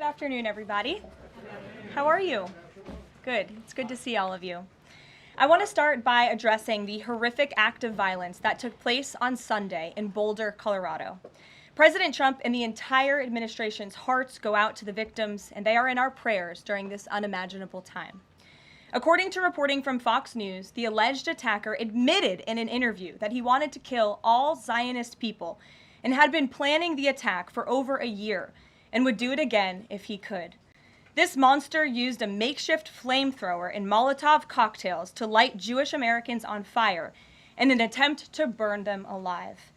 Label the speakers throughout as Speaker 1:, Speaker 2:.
Speaker 1: afternoon, everybody. How are you? Good. It's good to see all of you. I want to start by addressing the horrific act of violence that took place on Sunday in Boulder, Colorado. President Trump and the entire administration's hearts go out to the victims, and they are in our prayers during this unimaginable time. According to reporting from Fox News, the alleged attacker admitted in an interview that he wanted to kill all Zionist people and had been planning the attack for over a year and would do it again if he could. This monster used a makeshift flamethrower and Molotov cocktails to light Jewish Americans on fire in an attempt to burn them alive.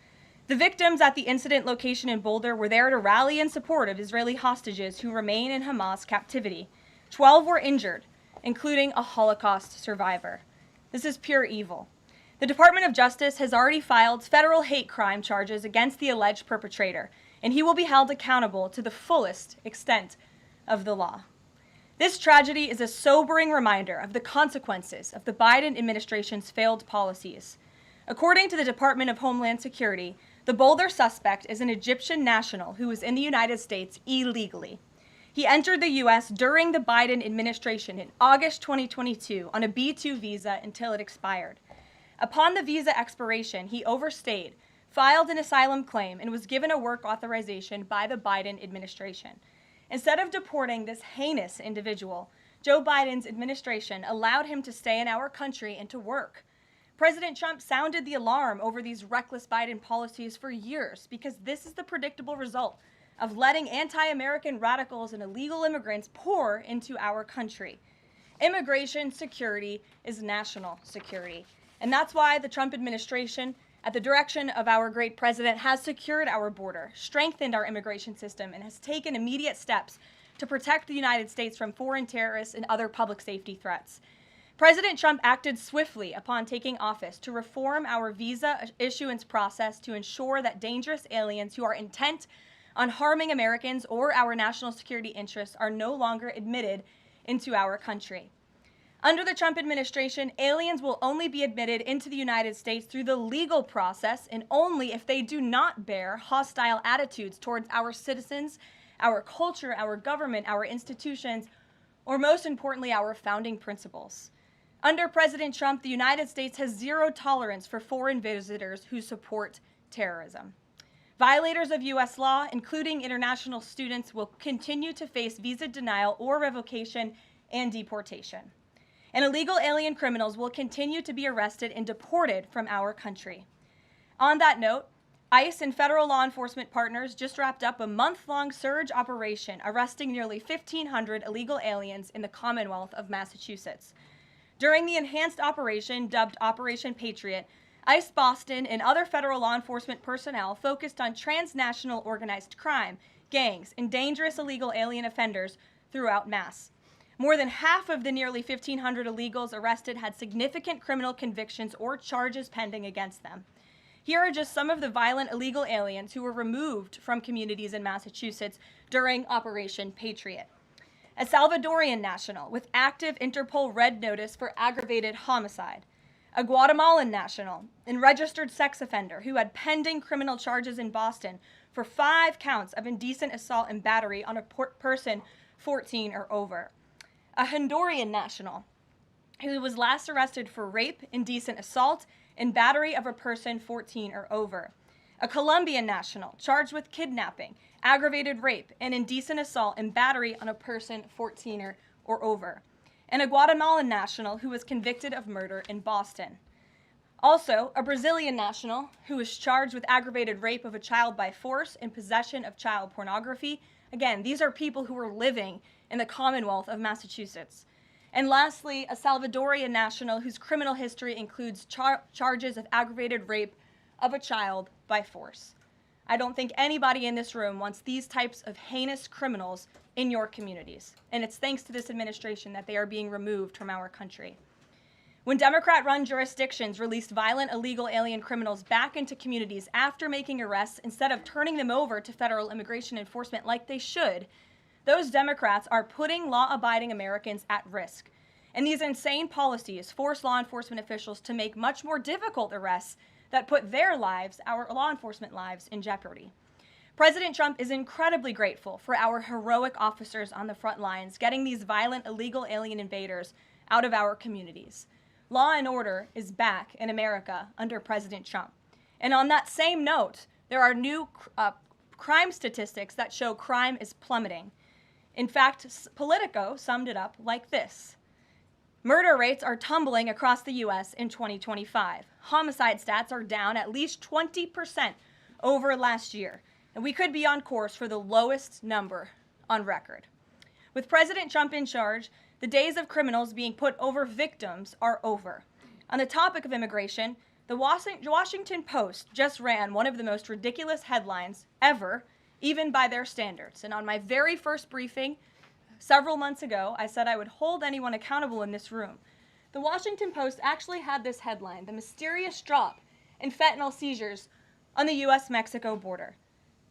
Speaker 1: The victims at the incident location in Boulder were there to rally in support of Israeli hostages who remain in Hamas captivity. 12 were injured, including a Holocaust survivor. This is pure evil. The Department of Justice has already filed federal hate crime charges against the alleged perpetrator, and he will be held accountable to the fullest extent of the law. This tragedy is a sobering reminder of the consequences of the Biden administration's failed policies. According to the Department of Homeland Security, the Boulder suspect is an Egyptian national who was in the United States illegally. He entered the U.S. during the Biden administration in August 2022 on a B-2 visa until it expired. Upon the visa expiration, he overstayed, filed an asylum claim, and was given a work authorization by the Biden administration. Instead of deporting this heinous individual, Joe Biden's administration allowed him to stay in our country and to work. President Trump sounded the alarm over these reckless Biden policies for years because this is the predictable result of letting anti-American radicals and illegal immigrants pour into our country. Immigration security is national security. And that's why the Trump administration, at the direction of our great president, has secured our border, strengthened our immigration system, and has taken immediate steps to protect the United States from foreign terrorists and other public safety threats. President Trump acted swiftly upon taking office to reform our visa issuance process to ensure that dangerous aliens who are intent on harming Americans or our national security interests are no longer admitted into our country. Under the Trump administration, aliens will only be admitted into the United States through the legal process and only if they do not bear hostile attitudes towards our citizens, our culture, our government, our institutions, or most importantly, our founding principles. Under President Trump, the United States has zero tolerance for foreign visitors who support terrorism. Violators of U.S. law, including international students, will continue to face visa denial or revocation and deportation. And illegal alien criminals will continue to be arrested and deported from our country. On that note, ICE and federal law enforcement partners just wrapped up a month-long surge operation arresting nearly 1,500 illegal aliens in the Commonwealth of Massachusetts. During the enhanced operation, dubbed Operation Patriot, ICE Boston and other federal law enforcement personnel focused on transnational organized crime, gangs, and dangerous illegal alien offenders throughout Mass. More than half of the nearly 1,500 illegals arrested had significant criminal convictions or charges pending against them. Here are just some of the violent illegal aliens who were removed from communities in Massachusetts during Operation Patriot. A Salvadorian national with active Interpol red notice for aggravated homicide. A Guatemalan national and registered sex offender who had pending criminal charges in Boston for 5 counts of indecent assault and battery on a person 14 or over. A Honduran national who was last arrested for rape, indecent assault, and battery of a person 14 or over. A Colombian national charged with kidnapping, aggravated rape, and indecent assault and battery on a person 14 or over. And a Guatemalan national who was convicted of murder in Boston. Also, a Brazilian national who was charged with aggravated rape of a child by force and possession of child pornography. Again, these are people who were living in the Commonwealth of Massachusetts. And lastly, a Salvadorian national whose criminal history includes charges of aggravated rape of a child by force. I don't think anybody in this room wants these types of heinous criminals in your communities. And it's thanks to this administration that they are being removed from our country. When Democrat-run jurisdictions released violent illegal alien criminals back into communities after making arrests instead of turning them over to federal immigration enforcement like they should, those Democrats are putting law-abiding Americans at risk. And these insane policies force law enforcement officials to make much more difficult arrests that put their lives, our law enforcement lives, in jeopardy. President Trump is incredibly grateful for our heroic officers on the front lines getting these violent illegal alien invaders out of our communities. Law and order is back in America under President Trump. And on that same note, there are new crime statistics that show crime is plummeting. In fact, Politico summed it up like this. Murder rates are tumbling across the U.S. in 2025. Homicide stats are down at least 20% over last year, and we could be on course for the lowest number on record. With President Trump in charge, the days of criminals being put over victims are over. On the topic of immigration, the Washington Post just ran one of the most ridiculous headlines ever, even by their standards. And on my very first briefing several months ago, I said I would hold anyone accountable in this room. The Washington Post actually had this headline, "The Mysterious Drop in Fentanyl Seizures on the U.S.-Mexico Border."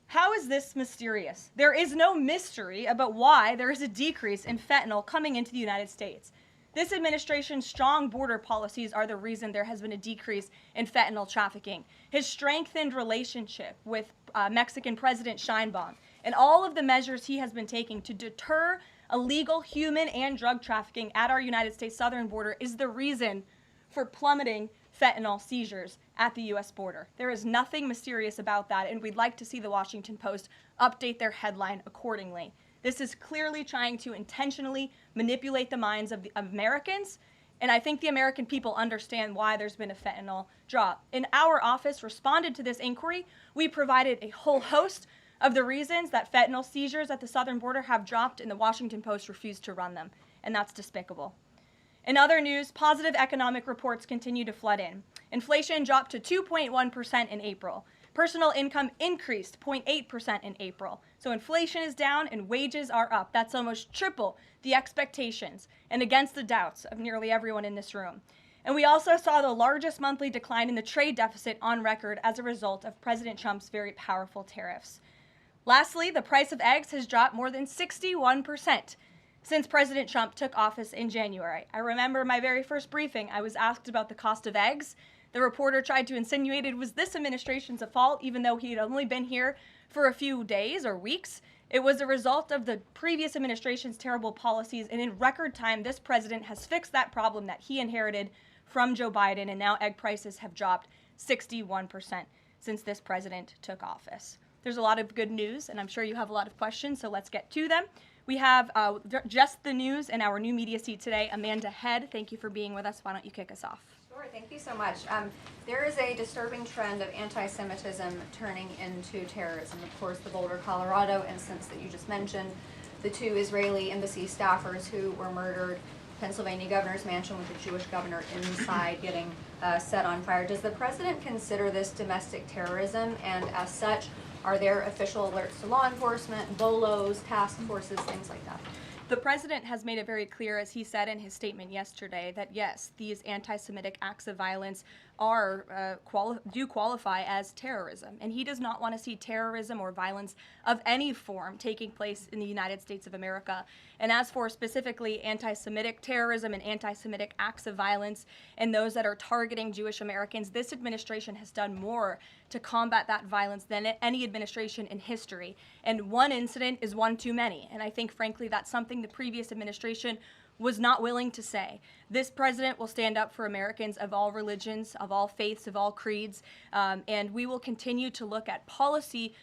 Speaker 1: How is this mysterious? There is no mystery about why there is a decrease in fentanyl coming into the United States. This administration's strong border policies are the reason there has been a decrease in fentanyl trafficking. His strengthened relationship with Mexican President Sheinbaum and all of the measures he has been taking to deter illegal human and drug trafficking at our United States southern border is the reason for plummeting fentanyl seizures at the U.S. border. There is nothing mysterious about that, and we'd like to see the Washington Post update their headline accordingly. This is clearly trying to intentionally manipulate the minds of Americans, and I think the American people understand why there's been a fentanyl drop. In our office responded to this inquiry. We provided a whole host of the reasons that fentanyl seizures at the southern border have dropped, and the Washington Post refused to run them, and that's despicable. In other news, positive economic reports continue to flood in. Inflation dropped to 2.1% in April. Personal income increased 0.8% in April. So inflation is down and wages are up. That's almost triple the expectations and against the doubts of nearly everyone in this room. And we also saw the largest monthly decline in the trade deficit on record as a result of President Trump's very powerful tariffs. Lastly, the price of eggs has dropped more than 61% since President Trump took office in January. I remember my very first briefing, I was asked about the cost of eggs. The reporter tried to insinuate it was this administration's fault, even though he had only been here for a few days or weeks. It was a result of the previous administration's terrible policies, and in record time, this president has fixed that problem that he inherited from Joe Biden, and now egg prices have dropped 61% since this president took office. There's a lot of good news, and I'm sure you have a lot of questions, so let's get to them. We have just the news and our new media seat today. Amanda Head, thank you for being with us. Why don't you kick us off?
Speaker 2: Sure, thank you so much. There is a disturbing trend of anti-Semitism turning into terrorism. Of course, the Boulder, Colorado instance that you just mentioned, the 2 Israeli embassy staffers who were murdered, Pennsylvania governor's mansion with the Jewish governor inside getting set on fire. Does the president consider this domestic terrorism, and as such, are there official alerts to law enforcement, BOLOs, task forces, things like that?
Speaker 1: The president has made it very clear, as he said in his statement yesterday, that yes, these anti-Semitic acts of violence are do qualify as terrorism, and he does not want to see terrorism or violence of any form taking place in the United States of America. And as for specifically anti-Semitic terrorism and anti-Semitic acts of violence and those that are targeting Jewish Americans, this administration has done more to combat that violence than any administration in history. And one incident is one too many. And I think, frankly, that's something the previous administration was not willing to say. This president will stand up for Americans of all religions, of all faiths, of all creeds, and we will continue to look at policy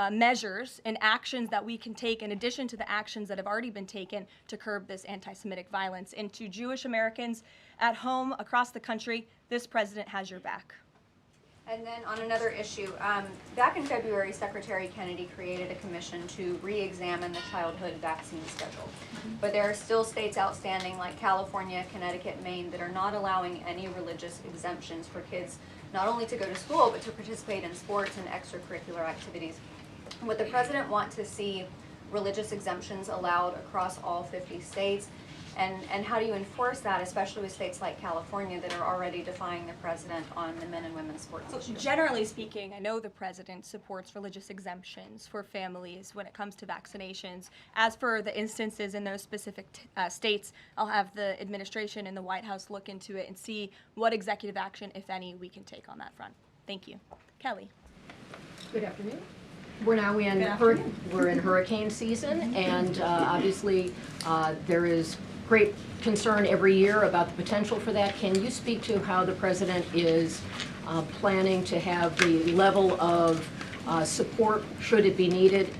Speaker 1: measures and actions that we can take in addition to the actions that have already been taken to curb this anti-Semitic violence. And to Jewish Americans at home, across the country, this president has your back.
Speaker 2: And then on another issue, back in February, Secretary Kennedy created a commission to re-examine the childhood vaccine schedule. But there are still states outstanding like California, Connecticut, Maine that are not allowing any religious exemptions for kids not only to go to school but to participate in sports and extracurricular activities. Would the president want to see religious exemptions allowed across all 50 states? And how do you enforce that, especially with states like California that are already defying the president on the men and women's sports issue?
Speaker 1: Generally speaking, I know the president supports religious exemptions for families when it comes to vaccinations. As for the instances in those specific states, I'll have the administration and the White House look into it and see what executive action, if any, we can take on that front. Thank you. Kelly.
Speaker 3: Good afternoon. We're now in
Speaker 1: Good afternoon.
Speaker 3: we're in hurricane season, and obviously there is great concern every year about the potential for that. Can you speak to how the president is planning to have the level of support, should it be needed,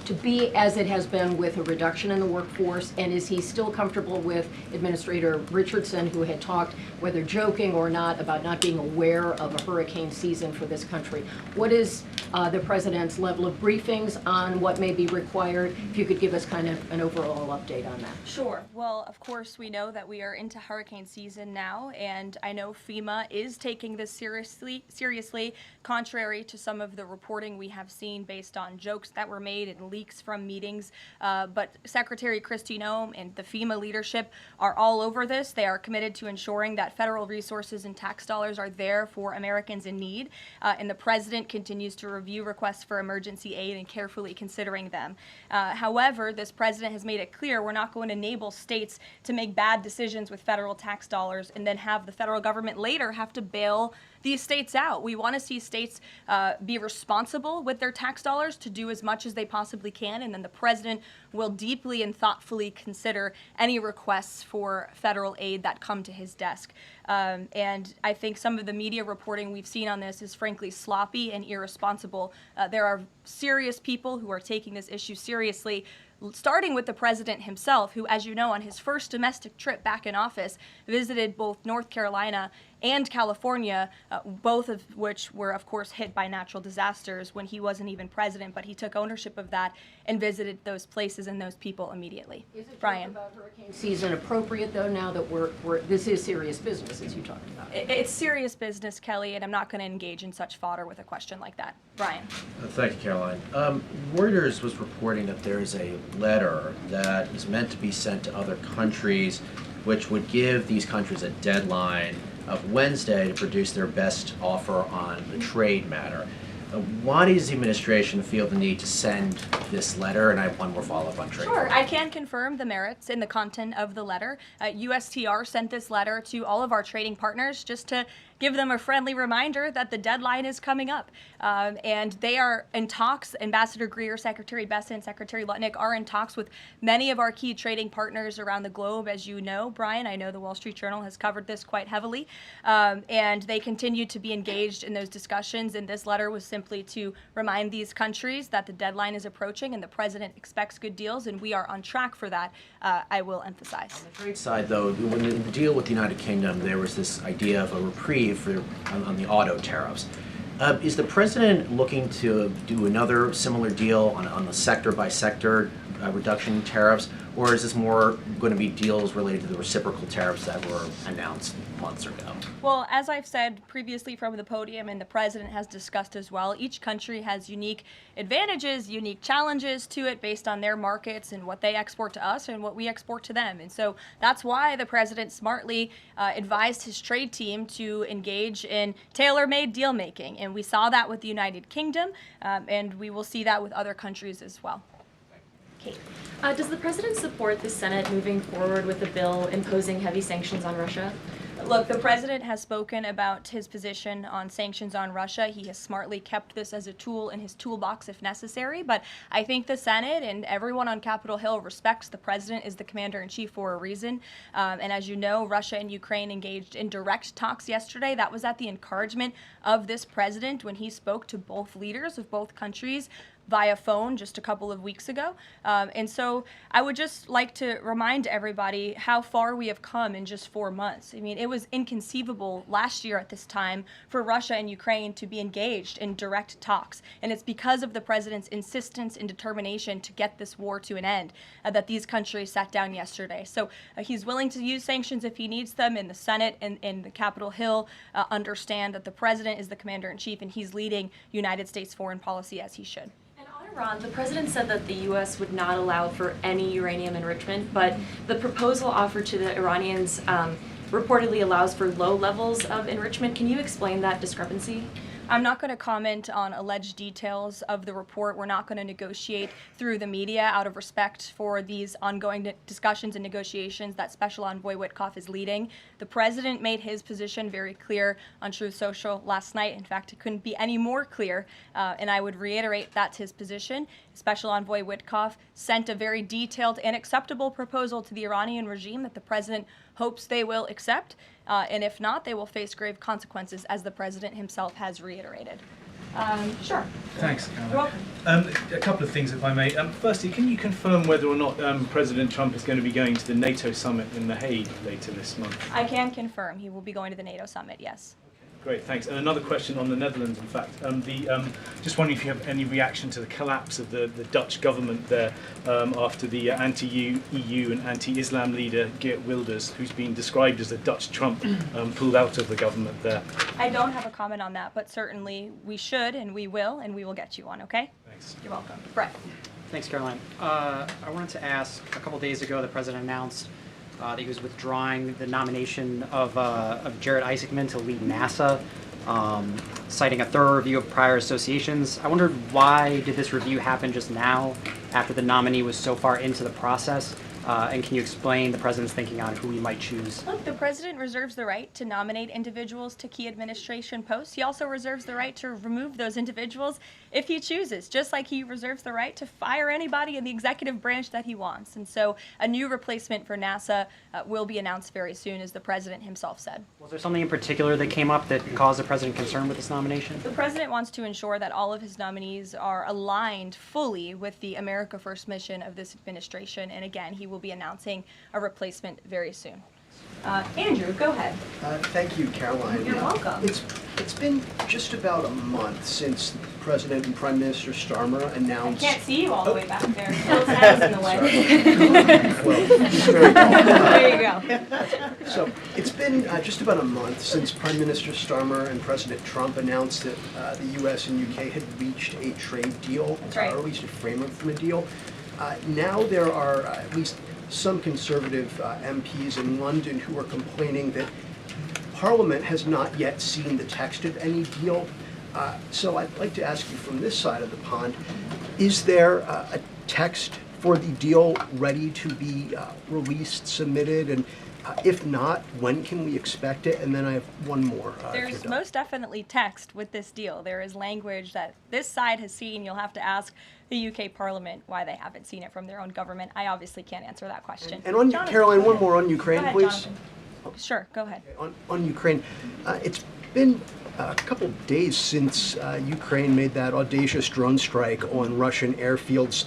Speaker 3: to be as it has been with a reduction in the workforce? And is he still comfortable with Administrator Richardson, who had talked, whether joking or not, about not being aware of a hurricane season for this country? What is the president's level of briefings on what may be required? If you could give us kind of an overall update on that.
Speaker 1: Sure. Well, of course, we know that we are into hurricane season now, and I know FEMA is taking this seriously, contrary to some of the reporting we have seen based on jokes that were made and leaks from meetings. But Secretary Kristi Noem and the FEMA leadership are all over this. They are committed to ensuring that federal resources and tax dollars are there for Americans in need, and the president continues to review requests for emergency aid and carefully considering them. However, this president has made it clear we're not going to enable states to make bad decisions with federal tax dollars and then have the federal government later have to bail these states out. We want to see states be responsible with their tax dollars to do as much as they possibly can, and then the president will deeply and thoughtfully consider any requests for federal aid that come to his desk. And I think some of the media reporting we've seen on this is frankly sloppy and irresponsible. There are serious people who are taking this issue seriously, starting with the president himself, who, as you know, on his first domestic trip back in office, visited both North Carolina and California, both of which were, of course, hit by natural disasters when he wasn't even president, but he took ownership of that and visited those places and those people immediately.
Speaker 3: Is it
Speaker 1: Brian?
Speaker 3: about hurricane season appropriate, though, now that this is serious business, as you talked about?
Speaker 1: It's serious business, Kelly, and I'm not going to engage in such fodder with a question like that. Brian?
Speaker 4: Thank you, Caroline. Reuters was reporting that there is a letter that is meant to be sent to other countries, which would give these countries a deadline of Wednesday to produce their best offer on the trade matter. Why does the administration feel the need to send this letter? And I have one more follow-up on trade.
Speaker 1: Sure, I can confirm the merits in the content of the letter. USTR sent this letter to all of our trading partners just to give them a friendly reminder that the deadline is coming up. And they are in talks. Ambassador Greer, Secretary Bessent, Secretary Lutnick are in talks with many of our key trading partners around the globe. As you know, Brian, I know the Wall Street Journal has covered this quite heavily. And they continue to be engaged in those discussions. And this letter was simply to remind these countries that the deadline is approaching and the president expects good deals, and we are on track for that, I will emphasize.
Speaker 4: On the trade side, though, when the deal with the United Kingdom, there was this idea of a reprieve on the auto tariffs. Is the president looking to do another similar deal on the sector-by-sector reduction in tariffs, or is this more going to be deals related to the reciprocal tariffs that were announced months ago?
Speaker 1: Well, as I've said previously from the podium, and the president has discussed as well, each country has unique advantages, unique challenges to it based on their markets and what they export to us and what we export to them. And so that's why the president smartly advised his trade team to engage in tailor-made deal making. And we saw that with the United Kingdom, and we will see that with other countries as well. Kate.
Speaker 5: Does the president support the Senate moving forward with a bill imposing heavy sanctions on Russia?
Speaker 1: Look, the president has spoken about his position on sanctions on Russia. He has smartly kept this as a tool in his toolbox if necessary, but I think the Senate and everyone on Capitol Hill respects the president as the commander-in-chief for a reason. And as you know, Russia and Ukraine engaged in direct talks yesterday. That was at the encouragement of this president when he spoke to both leaders of both countries via phone just a couple of weeks ago. And so I would just like to remind everybody how far we have come in just 4 months. I mean, it was inconceivable last year at this time for Russia and Ukraine to be engaged in direct talks. And it's because of the president's insistence and determination to get this war to an end that these countries sat down yesterday. So he's willing to use sanctions if he needs them, and the Senate and the Capitol Hill understand that the president is the commander-in-chief and he's leading United States foreign policy as he should.
Speaker 5: Iran, the president said that the U.S. would not allow for any uranium enrichment, but the proposal offered to the Iranians reportedly allows for low levels of enrichment. Can you explain that discrepancy?
Speaker 1: I'm not going to comment on alleged details of the report. We're not going to negotiate through the media out of respect for these ongoing discussions and negotiations that Special Envoy Witkoff is leading. The president made his position very clear on Truth Social last night. In fact, it couldn't be any more clear, and I would reiterate that's his position. Special Envoy Witkoff sent a very detailed and acceptable proposal to the Iranian regime that the president hopes they will accept, and if not, they will face grave consequences, as the president himself has reiterated. Sure.
Speaker 6: Thanks, Caroline.
Speaker 1: You're welcome.
Speaker 6: A couple of things, if I may. Firstly, can you confirm whether or not President Trump is going to be going to the NATO summit in The Hague later this month?
Speaker 1: I can confirm he will be going to the NATO summit, yes.
Speaker 6: Great, thanks. And another question on the Netherlands, in fact. Just wondering if you have any reaction to the collapse of the Dutch government there after the anti-EU and anti-Islam leader Geert Wilders, who's been described as the Dutch Trump, pulled out of the government there.
Speaker 1: I don't have a comment on that, but certainly we should and we will get you one, okay?
Speaker 6: Thanks.
Speaker 1: You're welcome. Brett.
Speaker 7: Thanks, Caroline. I wanted to ask, a couple days ago, the president announced that he was withdrawing the nomination of Jared Isaacman to lead NASA, citing a thorough review of prior associations. I wondered, why did this review happen just now, after the nominee was so far into the process? And can you explain the president's thinking on who he might choose?
Speaker 1: Look, the president reserves the right to nominate individuals to key administration posts. He also reserves the right to remove those individuals if he chooses, just like he reserves the right to fire anybody in the executive branch that he wants. And so a new replacement for NASA will be announced very soon, as the president himself said.
Speaker 7: Was there something in particular that came up that caused the president concern with this nomination?
Speaker 1: The president wants to ensure that all of his nominees are aligned fully with the America First mission of this administration. And again, he will be announcing a replacement very soon. Andrew, go ahead.
Speaker 8: Thank you, Caroline.
Speaker 1: You're welcome.
Speaker 8: It's been just about a month since President and Prime Minister Starmer announced...
Speaker 1: I can't see you all the way back there. Close hands in the way.
Speaker 8: Well, he's very tall.
Speaker 1: There you go.
Speaker 8: So it's been just about a month since Prime Minister Starmer and President Trump announced that the U.S. and U.K. had reached a trade deal,
Speaker 1: That's right.
Speaker 8: or at least a framework from a deal. Now there are at least some conservative MPs in London who are complaining that Parliament has not yet seen the text of any deal. So I'd like to ask you from this side of the pond, is there a text for the deal ready to be released, submitted, and if not, when can we expect it? And then I have one more.
Speaker 1: There's most definitely text with this deal. There is language that this side has seen. You'll have to ask the UK Parliament why they haven't seen it from their own government. I obviously can't answer that question.
Speaker 8: And on
Speaker 1: Jonathan,
Speaker 8: Caroline,
Speaker 1: go
Speaker 8: one
Speaker 1: ahead.
Speaker 8: more on Ukraine,
Speaker 1: Go ahead,
Speaker 8: please.
Speaker 1: Jonathan. Sure, go ahead.
Speaker 8: On Ukraine, it's been a couple days since Ukraine made that audacious drone strike on Russian airfields.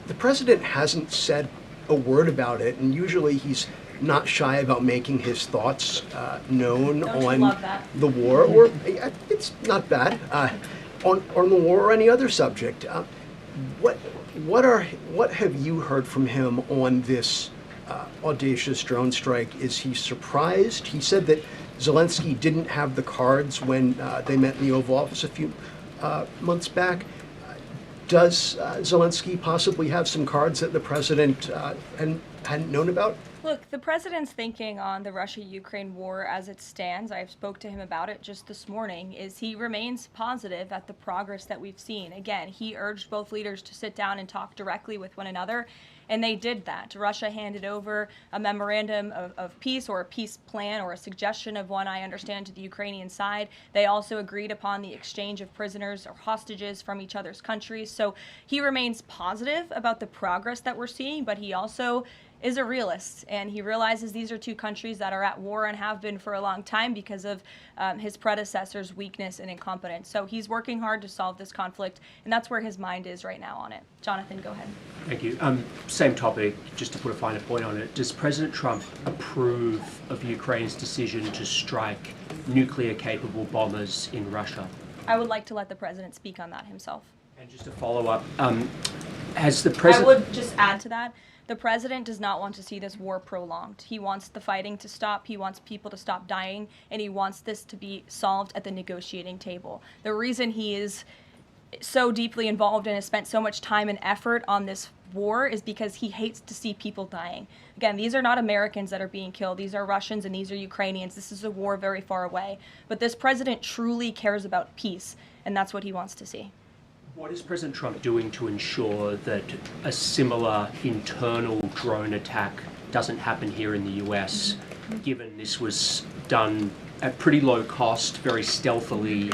Speaker 8: The president hasn't said a word about it, and usually he's not shy about making his thoughts known
Speaker 1: Don't you
Speaker 8: on
Speaker 1: love that?
Speaker 8: the war, or it's not bad, on the war or any other subject. What have you heard from him on this audacious drone strike? Is he surprised? He said that Zelensky didn't have the cards when they met in the Oval Office a few months back. Does Zelensky possibly have some cards that the president hadn't known about?
Speaker 1: Look, the president's thinking on the Russia-Ukraine war as it stands, I spoke to him about it just this morning, is he remains positive at the progress that we've seen. Again, he urged both leaders to sit down and talk directly with one another, and they did that. Russia handed over a memorandum of peace, or a peace plan, or a suggestion of one, I understand, to the Ukrainian side. They also agreed upon the exchange of prisoners or hostages from each other's countries. So he remains positive about the progress that we're seeing, but he also is a realist, and he realizes these are two countries that are at war and have been for a long time because of his predecessor's weakness and incompetence. So he's working hard to solve this conflict, and that's where his mind is right now on it. Jonathan, go ahead.
Speaker 9: Thank you. Same topic, just to put a finer point on it. Does President Trump approve of Ukraine's decision to strike nuclear-capable bombers in Russia?
Speaker 1: I would like to let the president speak on that himself.
Speaker 9: And just to follow up, has the president...
Speaker 1: I would just add to that, the president does not want to see this war prolonged. He wants the fighting to stop, he wants people to stop dying, and he wants this to be solved at the negotiating table. The reason he is so deeply involved and has spent so much time and effort on this war is because he hates to see people dying. Again, these are not Americans that are being killed. These are Russians and these are Ukrainians. This is a war very far away. But this president truly cares about peace, and that's what he wants to see.
Speaker 9: What is President Trump doing to ensure that a similar internal drone attack doesn't happen here in the US, given this was done at pretty low cost, very stealthily?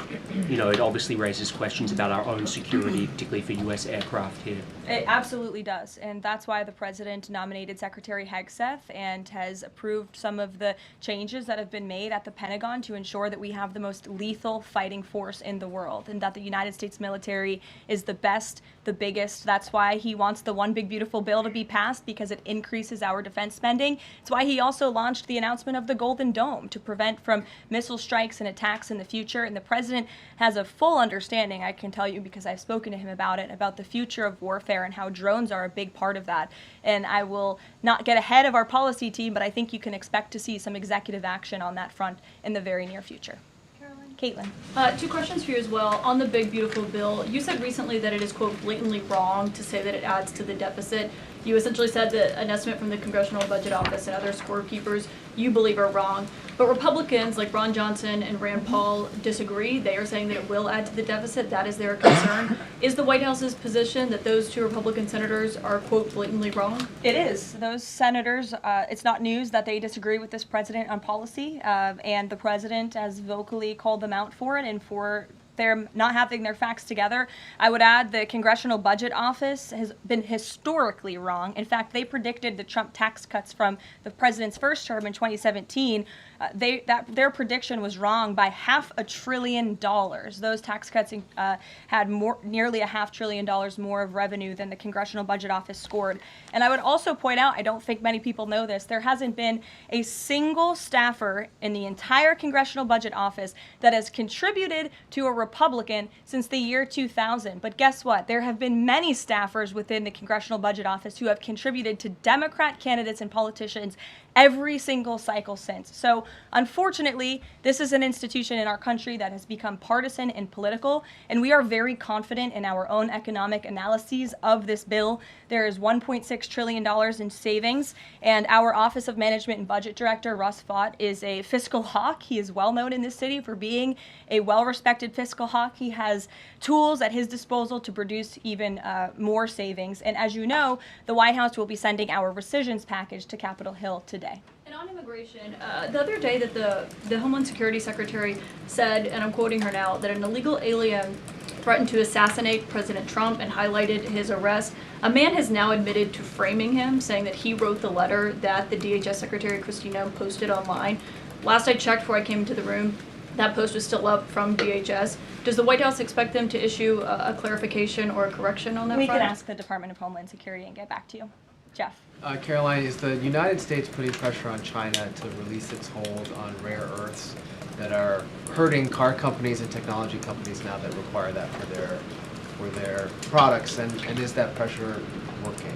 Speaker 9: You know, it obviously raises questions about our own security, particularly for US aircraft here.
Speaker 1: It absolutely does, and that's why the president nominated Secretary Hegseth and has approved some of the changes that have been made at the Pentagon to ensure that we have the most lethal fighting force in the world, and that the United States military is the best, the biggest. That's why he wants the One Big Beautiful Bill to be passed, because it increases our defense spending. It's why he also launched the announcement of the Golden Dome to prevent from missile strikes and attacks in the future, and the president has a full understanding, I can tell you because I've spoken to him about it, about the future of warfare and how drones are a big part of that. And I will not get ahead of our policy team, but I think you can expect to see some executive action on that front in the very near future. Caitlin.
Speaker 10: Two questions for you as well. On the Big Beautiful Bill, you said recently that it is, quote, blatantly wrong to say that it adds to the deficit. You essentially said that an estimate from the Congressional Budget Office and other scorekeepers you believe are wrong. But Republicans like Ron Johnson and Rand Paul disagree. They are saying that it will add to the deficit. That is their concern. Is the White House's position that those two Republican senators are, quote, blatantly wrong?
Speaker 1: It is. Those senators, it's not news that they disagree with this president on policy, and the president has vocally called them out for it and for they're not having their facts together. I would add the Congressional Budget Office has been historically wrong. In fact, they predicted the Trump tax cuts from the president's first term in 2017. Their prediction was wrong by $500 billion. Those tax cuts had nearly $500 billion more of revenue than the Congressional Budget Office scored. And I would also point out, I don't think many people know this, there hasn't been a single staffer in the entire Congressional Budget Office that has contributed to a Republican since the year 2000. But guess what? There have been many staffers within the Congressional Budget Office who have contributed to Democrat candidates and politicians every single cycle since. So unfortunately, this is an institution in our country that has become partisan and political, and we are very confident in our own economic analyses of this bill. There is $1.6 trillion in savings, and our Office of Management and Budget Director, Russ Vought, is a fiscal hawk. He is well known in this city for being a well-respected fiscal hawk. He has tools at his disposal to produce even more savings. And as you know, the White House will be sending our rescissions package to Capitol Hill today.
Speaker 10: And on immigration, the other day that the Homeland Security Secretary said, and I'm quoting her now, that an illegal alien threatened to assassinate President Trump and highlighted his arrest. A man has now admitted to framing him, saying that he wrote the letter that the DHS Secretary Christina posted online. Last I checked before I came into the room, that post was still up from DHS. Does the White House expect them to issue a clarification or a correction on that front?
Speaker 1: We can ask the Department of Homeland Security and get back to you. Jeff.
Speaker 11: Caroline, is the United States putting pressure on China to release its hold on rare earths that are hurting car companies and technology companies now that require that for their products, and is that pressure working?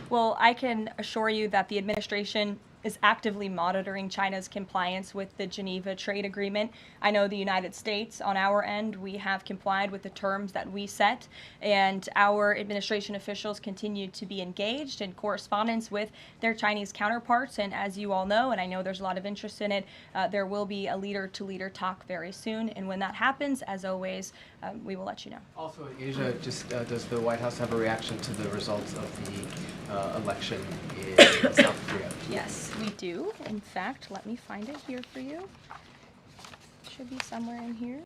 Speaker 1: Well, I can assure you that the administration is actively monitoring China's compliance with the Geneva Trade Agreement. I know the United States, on our end, we have complied with the terms that we set, and our administration officials continue to be engaged in correspondence with their Chinese counterparts. And as you all know, and I know there's a lot of interest in it, there will be a leader-to-leader talk very soon. And when that happens, as always, we will let you know.
Speaker 11: Also in Asia, just does the White House have a reaction to the results of the election in South Korea?
Speaker 1: Yes, we do. In fact, let me find it here for you. Should be somewhere in here.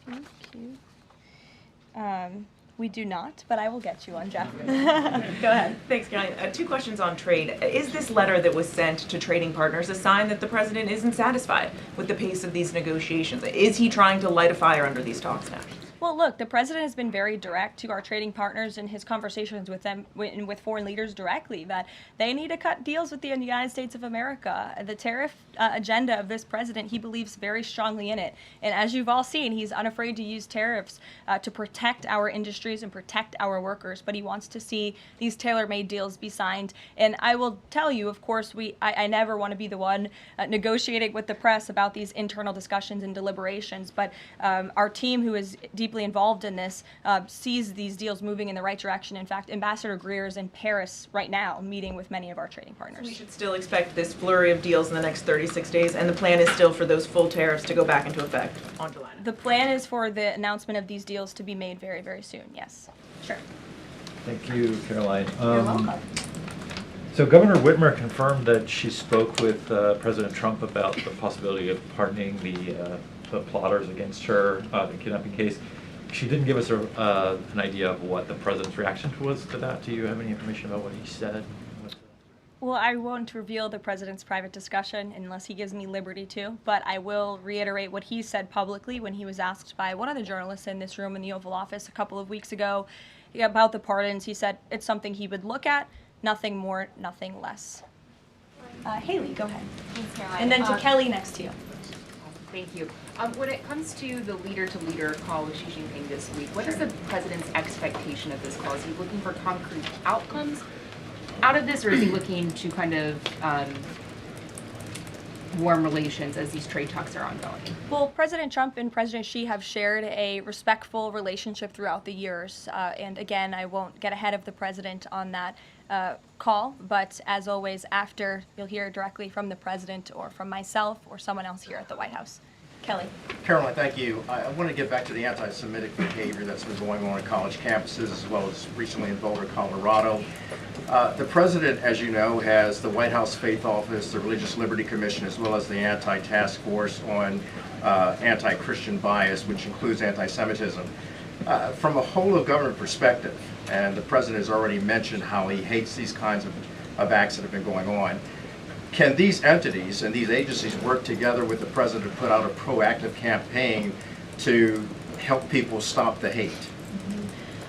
Speaker 1: Thank you. We do not, but I will get you one, Jeff. Go ahead.
Speaker 12: Thanks, Caroline. Two questions on trade. Is this letter that was sent to trading partners a sign that the president isn't satisfied with the pace of these negotiations? Is he trying to light a fire under these talks now?
Speaker 1: Well, look, the president has been very direct to our trading partners in his conversations with them, with foreign leaders directly, that they need to cut deals with the United States of America. The tariff agenda of this president, he believes very strongly in it. And as you've all seen, he's unafraid to use tariffs to protect our industries and protect our workers. But he wants to see these tailor-made deals be signed. And I will tell you, of course, I never want to be the one negotiating with the press about these internal discussions and deliberations. But our team, who is deeply deeply involved in this, sees these deals moving in the right direction. In fact, Ambassador Greer is in Paris right now meeting with many of our trading partners.
Speaker 12: We should still expect this flurry of deals in the next 36 days, and the plan is still for those full tariffs to go back into effect on July 9th.
Speaker 1: The plan is for the announcement of these deals to be made very, very soon, yes. Sure.
Speaker 13: Thank you, Caroline.
Speaker 1: You're welcome.
Speaker 13: So Governor Whitmer confirmed that she spoke with President Trump about the possibility of pardoning the plotters against her, the kidnapping case. She didn't give us an idea of what the president's reaction was to that. Do you have any information about what he said?
Speaker 1: Well, I won't reveal the president's private discussion unless he gives me liberty to, but I will reiterate what he said publicly when he was asked by one of the journalists in this room in the Oval Office a couple of weeks ago about the pardons. He said it's something he would look at, nothing more, nothing less. Haley, go ahead.
Speaker 14: Thanks, Caroline.
Speaker 1: And then to Kelly next to you.
Speaker 14: Thank you. When it comes to the leader-to-leader call with Xi Jinping this week, what is the president's expectation of this call? Is he looking for concrete outcomes out of this, or is he looking to kind of warm relations as these trade talks are ongoing?
Speaker 1: Well, President Trump and President Xi have shared a respectful relationship throughout the years. And again, I won't get ahead of the president on that call, but as always, after, you'll hear directly from the president or from myself or someone else here at the White House. Kelly.
Speaker 15: Caroline, thank you. I want to get back to the anti-Semitic behavior that's been going on at college campuses as well as recently in Boulder, Colorado. The president, as you know, has the White House Faith Office, the Religious Liberty Commission, as well as the Anti-Task Force on Anti-Christian Bias, which includes anti-Semitism. From a whole of government perspective, and the president has already mentioned how he hates these kinds of acts that have been going on, can these entities and these agencies work together with the president to put out a proactive campaign to help people stop the hate?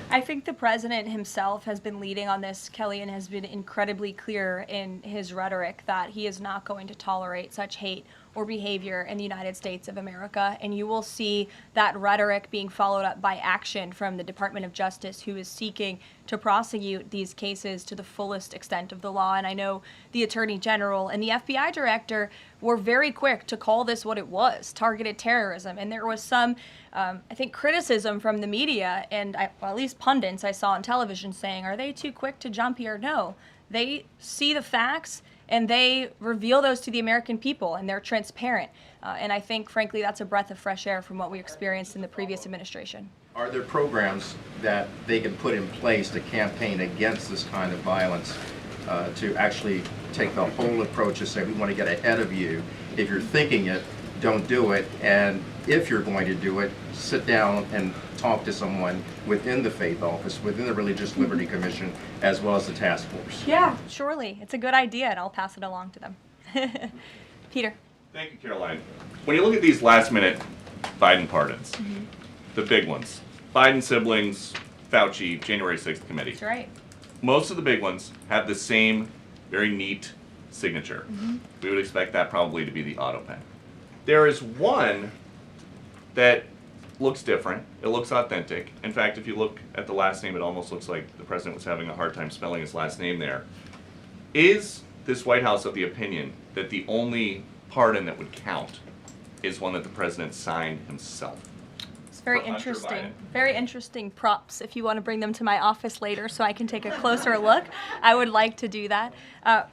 Speaker 1: I think the president himself has been leading on this, Kelly, and has been incredibly clear in his rhetoric that he is not going to tolerate such hate or behavior in the United States of America. And you will see that rhetoric being followed up by action from the Department of Justice, who is seeking to prosecute these cases to the fullest extent of the law. And I know the Attorney General and the FBI Director were very quick to call this what it was, targeted terrorism. And there was some, I think, criticism from the media and well, at least pundits I saw on television saying, are they too quick to jump here? No, they see the facts and they reveal those to the American people, and they're transparent. And I think, frankly, that's a breath of fresh air from what we experienced in the previous administration.
Speaker 15: Are there programs that they can put in place to campaign against this kind of violence, to actually take the whole approach and say, we want to get ahead of you. If you're thinking it, don't do it. And if you're going to do it, sit down and talk to someone within the Faith Office, within the Religious Liberty Commission, as well as the task force.
Speaker 1: Yeah, surely. It's a good idea, and I'll pass it along to them. Peter.
Speaker 16: Thank you, Caroline. When you look at these last-minute Biden pardons, the big ones, Biden siblings, Fauci, January 6th committee.
Speaker 1: That's right.
Speaker 16: Most of the big ones have the same very neat signature. We would expect that probably to be the auto pen. There is one that looks different. It looks authentic. In fact, if you look at the last name, it almost looks like the president was having a hard time spelling his last name there. Is this White House of the opinion that the only pardon that would count is one that the president signed himself?
Speaker 1: It's very interesting. Very interesting props. If you want to bring them to my office later so I can take a closer look, I would like to do that.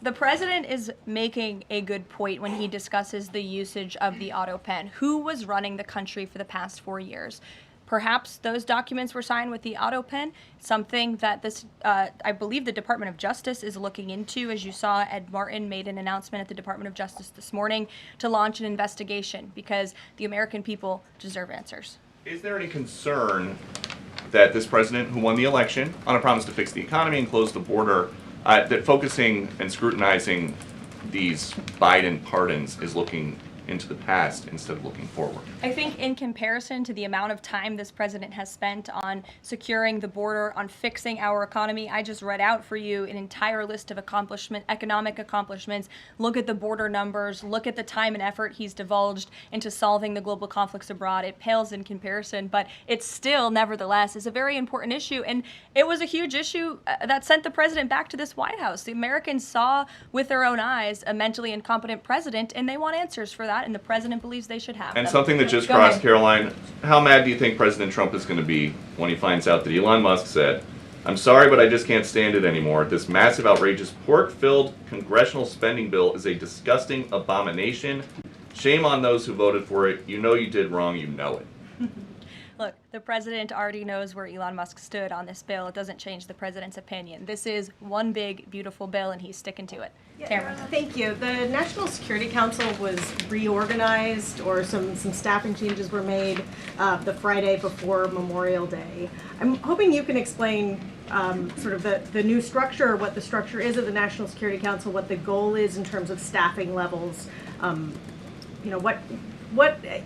Speaker 1: The president is making a good point when he discusses the usage of the auto pen. Who was running the country for the past 4 years? Perhaps those documents were signed with the auto pen, something that this, I believe the Department of Justice is looking into. As you saw, Ed Martin made an announcement at the Department of Justice this morning to launch an investigation because the American people deserve answers.
Speaker 16: Is there any concern that this president, who won the election on a promise to fix the economy and close the border, that focusing and scrutinizing these Biden pardons is looking into the past instead of looking forward?
Speaker 1: I think in comparison to the amount of time this president has spent on securing the border, on fixing our economy, I just read out for you an entire list of economic accomplishments. Look at the border numbers, look at the time and effort he's divulged into solving the global conflicts abroad. It pales in comparison, but it still, nevertheless, is a very important issue. And it was a huge issue that sent the president back to this White House. The Americans saw with their own eyes a mentally incompetent president, and they want answers for that. that, and the president believes they should have
Speaker 16: And
Speaker 1: them.
Speaker 16: something that just
Speaker 1: Go
Speaker 16: crossed,
Speaker 1: ahead.
Speaker 16: Caroline, how mad do you think President Trump is going to be when he finds out that Elon Musk said, "I'm sorry, but I just can't stand it anymore. This massive, outrageous, pork-filled congressional spending bill is a disgusting abomination. Shame on those who voted for it. You know you did wrong. You know it."
Speaker 1: Look, the president already knows where Elon Musk stood on this bill. It doesn't change the president's opinion. This is one big, beautiful bill, and he's sticking to it. Tamara.
Speaker 17: Thank you. The National Security Council was reorganized, or some staffing changes were made the Friday before Memorial Day. I'm hoping you can explain sort of the new structure, or what the structure is of the National Security Council, what the goal is in terms of staffing levels. You know, what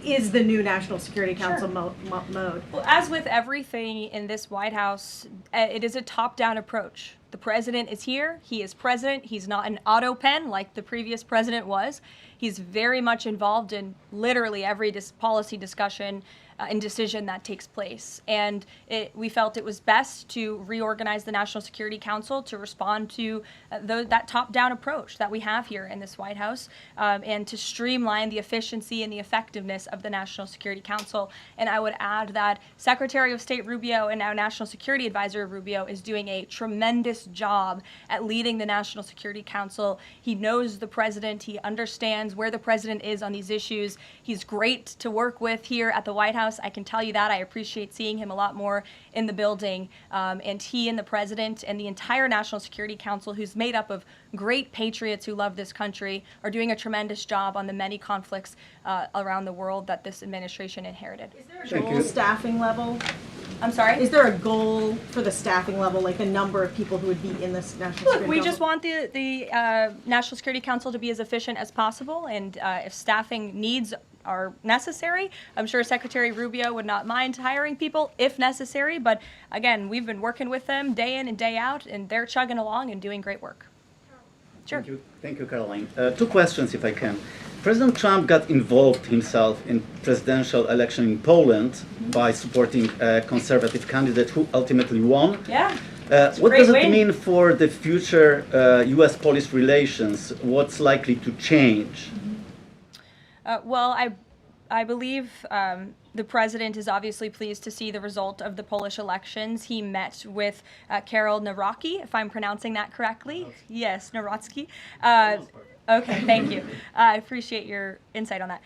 Speaker 17: is the new National Security Council mode?
Speaker 1: Well, as with everything in this White House, it is a top-down approach. The president is here. He is president. He's not an auto pen like the previous president was. He's very much involved in literally every policy discussion and decision that takes place. And we felt it was best to reorganize the National Security Council to respond to that top-down approach that we have here in this White House, and to streamline the efficiency and the effectiveness of the National Security Council. And I would add that Secretary of State Rubio and now National Security Advisor Rubio is doing a tremendous job at leading the National Security Council. He knows the president. He understands where the president is on these issues. He's great to work with here at the White House. I can tell you that. I appreciate seeing him a lot more in the building. And he and the president and the entire National Security Council, who's made up of great patriots who love this country, are doing a tremendous job on the many conflicts around the world that this administration inherited.
Speaker 17: Is there a goal staffing level?
Speaker 1: I'm sorry?
Speaker 17: Is there a goal for the staffing level, like the number of people who would be in this National Security
Speaker 1: Look, we
Speaker 17: Council?
Speaker 1: just want the National Security Council to be as efficient as possible, and if staffing needs are necessary, I'm sure Secretary Rubio would not mind hiring people if necessary, but again, we've been working with them day in and day out, and they're chugging along and doing great work. Sure.
Speaker 18: Thank you, Caroline. Two questions, if I can. President Trump got involved himself in presidential election in Poland by supporting a conservative candidate who ultimately won.
Speaker 1: Yeah.
Speaker 18: What does it mean for the future U.S.-Polish relations? What's likely to change?
Speaker 1: Well, I believe the president is obviously pleased to see the result of the Polish elections. He met with Karol Nawrocki, if I'm pronouncing that correctly. Yes, Nawrocki. Okay, thank you. I appreciate your insight on that.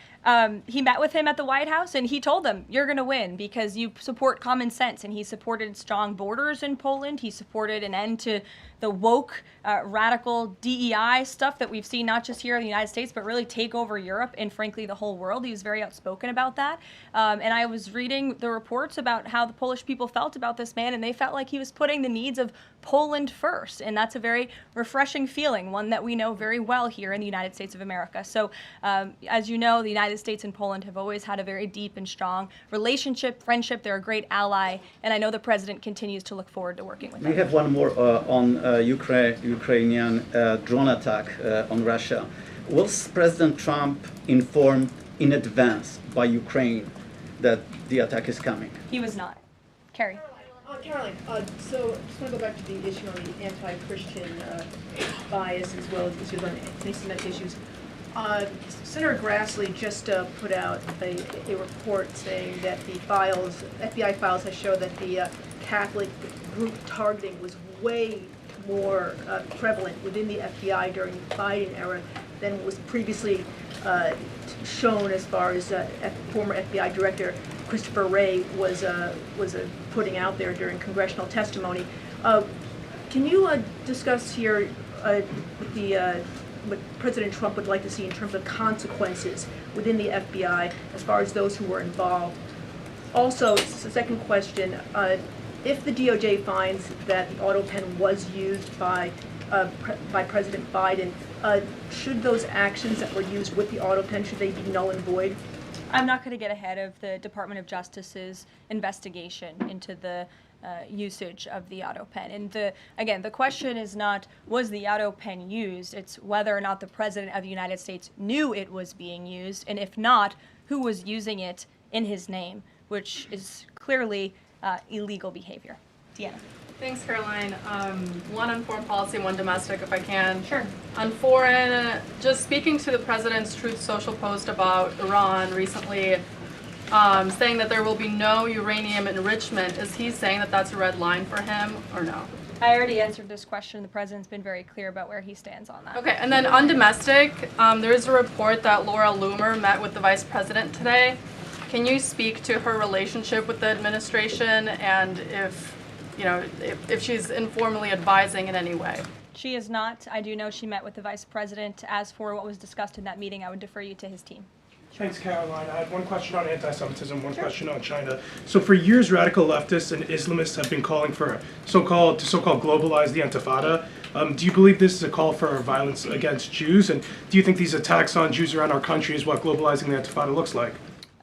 Speaker 1: He met with him at the White House, and he told him, you're going to win because you support common sense. And he supported strong borders in Poland. He supported an end to the woke, radical DEI stuff that we've seen not just here in the United States, but really take over Europe and, frankly, the whole world. He was very outspoken about that. And I was reading the reports about how the Polish people felt about this man, and they felt like he was putting the needs of Poland first. And that's a very refreshing feeling, one that we know very well here in the United States of America. So, as you know, the United States and Poland have always had a very deep and strong relationship, friendship. They're a great ally, and I know the president continues to look forward to working with them.
Speaker 18: We have one more on Ukrainian drone attack on Russia. Was President Trump informed in advance by Ukraine that the attack is coming?
Speaker 1: He was not. Carrie.
Speaker 19: Caroline, so I just want to go back to the issue on the anti-Christian bias as well as issues on anti-Semitic issues. Senator Grassley just put out a report saying that the FBI files have showed that the Catholic group targeting was way more prevalent within the FBI during the Biden era than was previously shown, as far as former FBI Director Christopher Wray was putting out there during congressional testimony. Can you discuss here what President Trump would like to see in terms of consequences within the FBI as far as those who were involved? Also, the second question, if the DOJ finds that the auto pen was used by President Biden, should those actions that were used with the auto pen, should they be null and void?
Speaker 1: I'm not going to get ahead of the Department of Justice's investigation into the usage of the auto pen. And again, the question is not, was the auto pen used? It's whether or not the President of the United States knew it was being used, and if not, who was using it in his name, which is clearly illegal behavior. Deanna.
Speaker 20: Thanks, Caroline. One on foreign policy, one domestic, if I can.
Speaker 1: Sure.
Speaker 20: On foreign, just speaking to the president's Truth Social post about Iran recently, saying that there will be no uranium enrichment. Is he saying that that's a red line for him, or no?
Speaker 1: I already answered this question. The president's been very clear about where he stands on that.
Speaker 20: Okay, and then on domestic, there is a report that Laura Loomer met with the vice president today. Can you speak to her relationship with the administration and if she's informally advising in any way?
Speaker 1: She is not. I do know she met with the vice president. As for what was discussed in that meeting, I would defer you to his team.
Speaker 21: Thanks, Caroline. I had one question on anti-Semitism, one question on China. So for years, radical leftists and Islamists have been calling for to so-called globalize the Intifada. Do you believe this is a call for violence against Jews? And do you think these attacks on Jews around our country is what globalizing the Intifada looks like?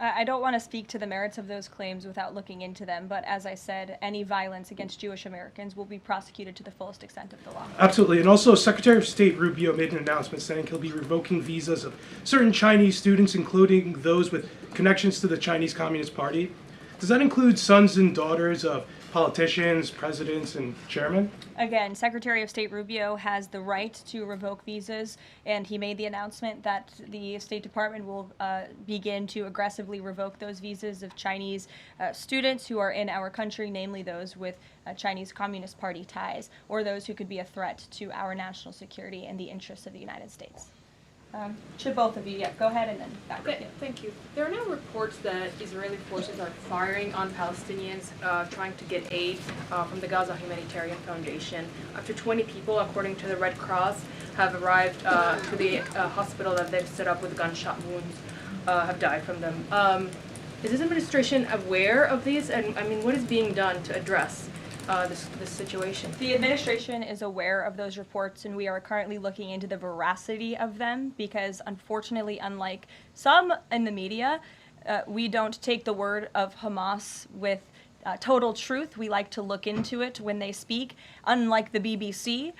Speaker 1: I don't want to speak to the merits of those claims without looking into them, but as I said, any violence against Jewish Americans will be prosecuted to the fullest extent of the law.
Speaker 21: Absolutely. And also, Secretary of State Rubio made an announcement saying he'll be revoking visas of certain Chinese students, including those with connections to the Chinese Communist Party. Does that include sons and daughters of politicians, presidents, and chairmen?
Speaker 1: Again, Secretary of State Rubio has the right to revoke visas, and he made the announcement that the State Department will begin to aggressively revoke those visas of Chinese students who are in our country, namely those with Chinese Communist Party ties, or those who could be a threat to our national security and the interests of the United States. To both of you, go ahead and then back to you.
Speaker 22: Thank you. There are now reports that Israeli forces are firing on Palestinians trying to get aid from the Gaza Humanitarian Foundation. Up to 20 people, according to the Red Cross, have arrived to the hospital that they've set up with gunshot wounds, have died from them. Is this administration aware of these? And I mean, what is being done to address this situation?
Speaker 1: The administration is aware of those reports, and we are currently looking into the veracity of them because, unfortunately, unlike some in the media, we don't take the word of Hamas with total truth. We like to look into it when they speak, unlike the BBC,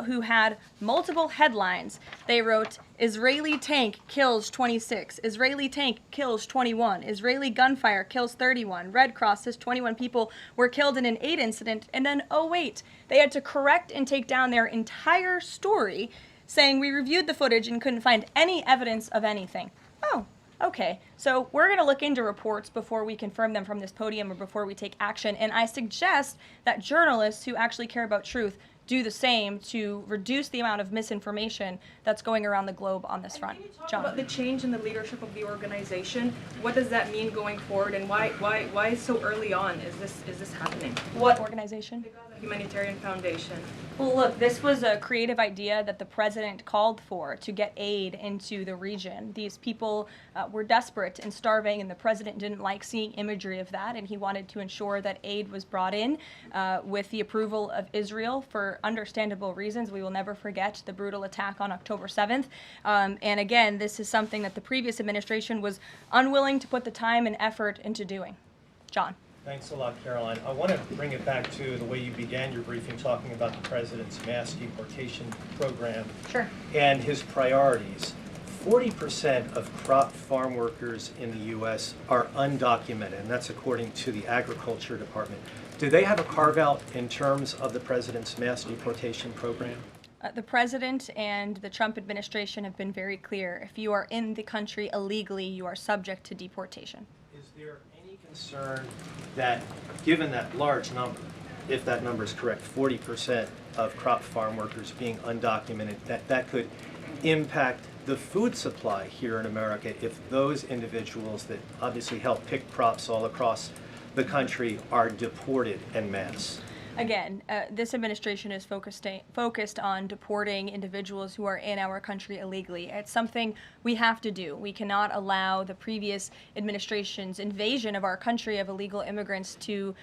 Speaker 1: who had multiple headlines. They wrote, Israeli tank kills 26, Israeli tank kills 21, Israeli gunfire kills 31, Red Cross says 21 people were killed in an aid incident, and then, oh wait, they had to correct and take down their entire story, saying we reviewed the footage and couldn't find any evidence of anything. Oh. Okay, so we're going to look into reports before we confirm them from this podium or before we take action, and I suggest that journalists who actually care about truth do the same to reduce the amount of misinformation that's going around the globe on this front. John.
Speaker 22: About the change in the leadership of the organization, what does that mean going forward, and why so early on is this happening?
Speaker 1: What organization?
Speaker 22: The Gaza Humanitarian Foundation.
Speaker 1: Well, look, this was a creative idea that the president called for to get aid into the region. These people were desperate and starving, and the president didn't like seeing imagery of that, and he wanted to ensure that aid was brought in with the approval of Israel for understandable reasons. We will never forget the brutal attack on October 7th. And again, this is something that the previous administration was unwilling to put the time and effort into doing. John.
Speaker 23: Thanks a lot, Caroline. I want to bring it back to the way you began your briefing, talking about the president's mass deportation program and his priorities. 40% of crop farm workers in the U.S. are undocumented, and that's according to the Agriculture Department. Do they have a carve-out in terms of the president's mass deportation program?
Speaker 1: The president and the Trump administration have been very clear. If you are in the country illegally, you are subject to deportation.
Speaker 23: Is there any concern that, given that large number, if that number is correct, 40% of crop farm workers being undocumented, that could impact the food supply here in America if those individuals that obviously help pick crops all across the country are deported en masse?
Speaker 1: Again, this administration is focused on deporting individuals who are in our country illegally. It's something we have to do. We cannot allow the previous administration's invasion of our country of illegal immigrants to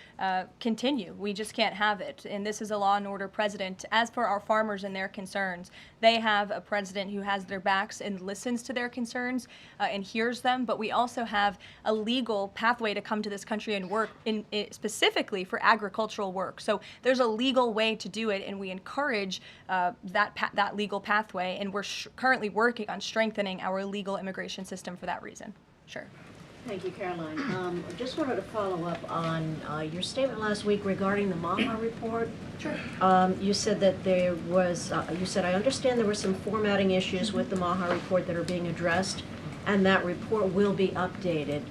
Speaker 1: continue. We just can't have it. And this is a law and order president. As for our farmers and their concerns, they have a president who has their backs and listens to their concerns and hears them. But we also have a legal pathway to come to this country and work specifically for agricultural work. So there's a legal way to do it, and we encourage that legal pathway, and we're currently working on strengthening our legal immigration system for that reason. Sure.
Speaker 2: Thank you, Caroline. I just wanted to follow up on your statement last week regarding the Maha Report.
Speaker 1: Sure.
Speaker 2: You said that there was, you said, I understand there were some formatting issues with the Maha Report that are being addressed, and that report will be updated.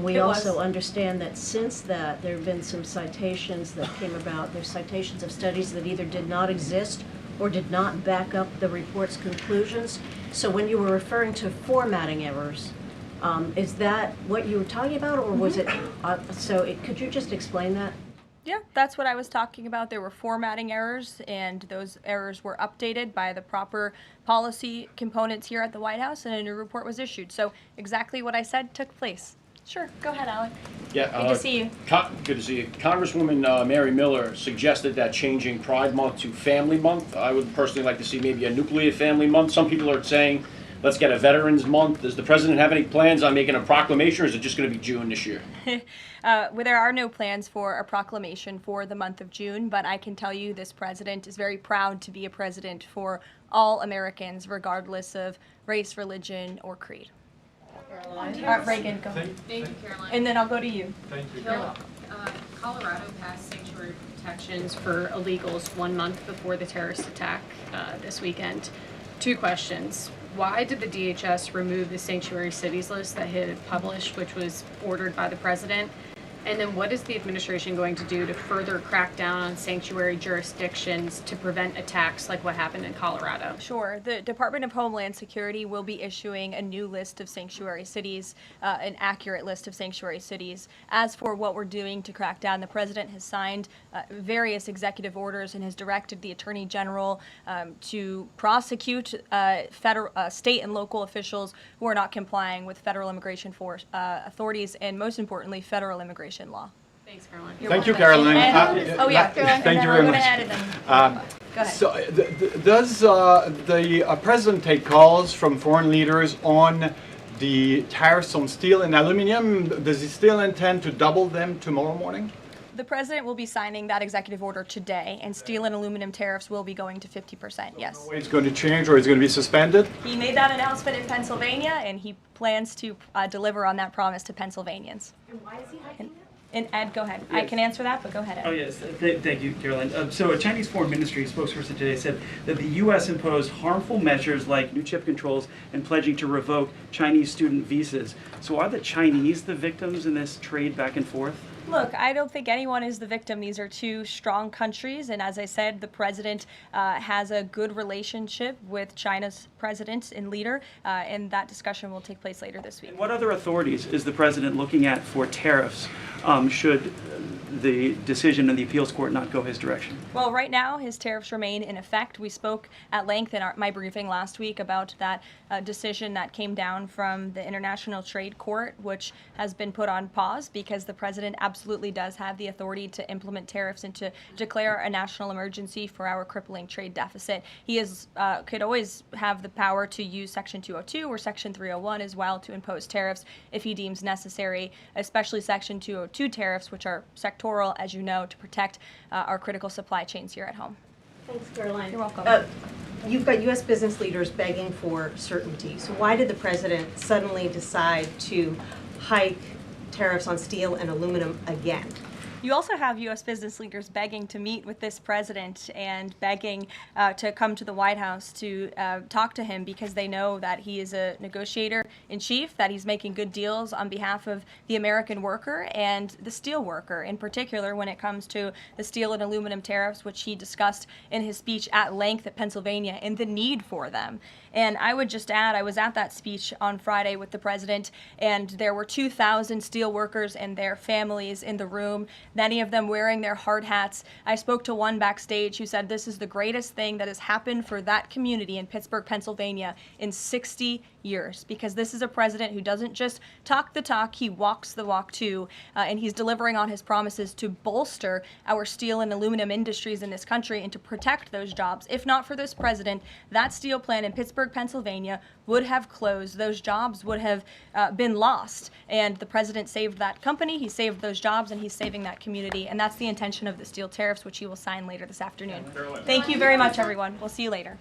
Speaker 2: We also understand that since that, there have been some citations that came about. There's citations of studies that either did not exist or did not back up the report's conclusions. So when you were referring to formatting errors, is that what you were talking about, or was it, could you just explain that?
Speaker 1: Yeah, that's what I was talking about. There were formatting errors, and those errors were updated by the proper policy components here at the White House, and a new report was issued. So exactly what I said took place. Sure, go ahead, Alec.
Speaker 3: Yeah,
Speaker 1: Good to see you.
Speaker 3: Good to see you. Congresswoman Mary Miller suggested that changing Pride Month to Family Month. I would personally like to see maybe a nuclear family month. Some people are saying, let's get a Veterans Month. Does the president have any plans on making a proclamation, or is it just going to be June this year?
Speaker 1: Well, there are no plans for a proclamation for the month of June, but I can tell you this president is very proud to be a president for all Americans, regardless of race, religion, or creed. Reagan, go ahead.
Speaker 4: Thank you, Caroline.
Speaker 1: And then I'll go to you.
Speaker 13: Thank you.
Speaker 4: Colorado passed sanctuary protections for illegals 1 month before the terrorist attack this weekend. 2 questions. Why did the DHS remove the sanctuary cities list that it had published, which was ordered by the president? And then what is the administration going to do to further crack down on sanctuary jurisdictions to prevent attacks like what happened in Colorado?
Speaker 1: Sure. The Department of Homeland Security will be issuing a new list of sanctuary cities, an accurate list of sanctuary cities. As for what we're doing to crack down, the president has signed various executive orders and has directed the Attorney General to prosecute state and local officials who are not complying with federal immigration authorities and, most importantly, federal immigration law.
Speaker 4: Thanks, Caroline.
Speaker 24: Thank you, Caroline.
Speaker 1: Caroline.
Speaker 24: Thank you very much.
Speaker 1: Go ahead.
Speaker 24: So, does the president take calls from foreign leaders on the tariffs on steel and aluminum? Does he still intend to double them tomorrow morning?
Speaker 1: The president will be signing that executive order today, and steel and aluminum tariffs will be going to 50%, yes.
Speaker 24: It's going to change, or it's going to be suspended?
Speaker 1: He made that announcement in Pennsylvania, and he plans to deliver on that promise to Pennsylvanians.
Speaker 4: And why is he hiking that?
Speaker 1: And Ed, go ahead. I can answer that, but go ahead, Ed.
Speaker 25: Oh, yes. Thank you, Caroline. So a Chinese Foreign Ministry spokesperson today said that the U.S. imposed harmful measures like new chip controls and pledging to revoke Chinese student visas. So are the Chinese the victims in this trade back and forth?
Speaker 1: Look, I don't think anyone is the victim. These are 2 strong countries, and as I said, the president has a good relationship with China's president and leader, and that discussion will take place later this week.
Speaker 25: And what other authorities is the president looking at for tariffs should the decision in the appeals court not go his direction?
Speaker 1: Well, right now, his tariffs remain in effect. We spoke at length in my briefing last week about that decision that came down from the International Trade Court, which has been put on pause because the president absolutely does have the authority to implement tariffs and to declare a national emergency for our crippling trade deficit. He could always have the power to use Section 202 or Section 301 as well to impose tariffs if he deems necessary, especially Section 202 tariffs, which are sectoral, as you know, to protect our critical supply chains here at home.
Speaker 17: Thanks, Caroline.
Speaker 1: You're welcome.
Speaker 17: You've got U.S. business leaders begging for certainty. So why did the president suddenly decide to hike tariffs on steel and aluminum again?
Speaker 1: You also have U.S. business leaders begging to meet with this president and begging to come to the White House to talk to him because they know that he is a negotiator in chief, that he's making good deals on behalf of the American worker and the steel worker, in particular when it comes to the steel and aluminum tariffs, which he discussed in his speech at length at Pennsylvania, and the need for them. And I would just add, I was at that speech on Friday with the president, and there were 2,000 steel workers and their families in the room, many of them wearing their hard hats. I spoke to one backstage who said this is the greatest thing that has happened for that community in Pittsburgh, Pennsylvania in 60 years, because this is a president who doesn't just talk the talk, he walks the walk too, and he's delivering on his promises to bolster our steel and aluminum industries in this country and to protect those jobs. If not for this president, that steel plant in Pittsburgh, Pennsylvania would have closed. Those jobs would have been lost, and the president saved that company, he saved those jobs, and he's saving that community, and that's the intention of the steel tariffs, which he will sign later this afternoon. Thank you very much, everyone. We'll see you later.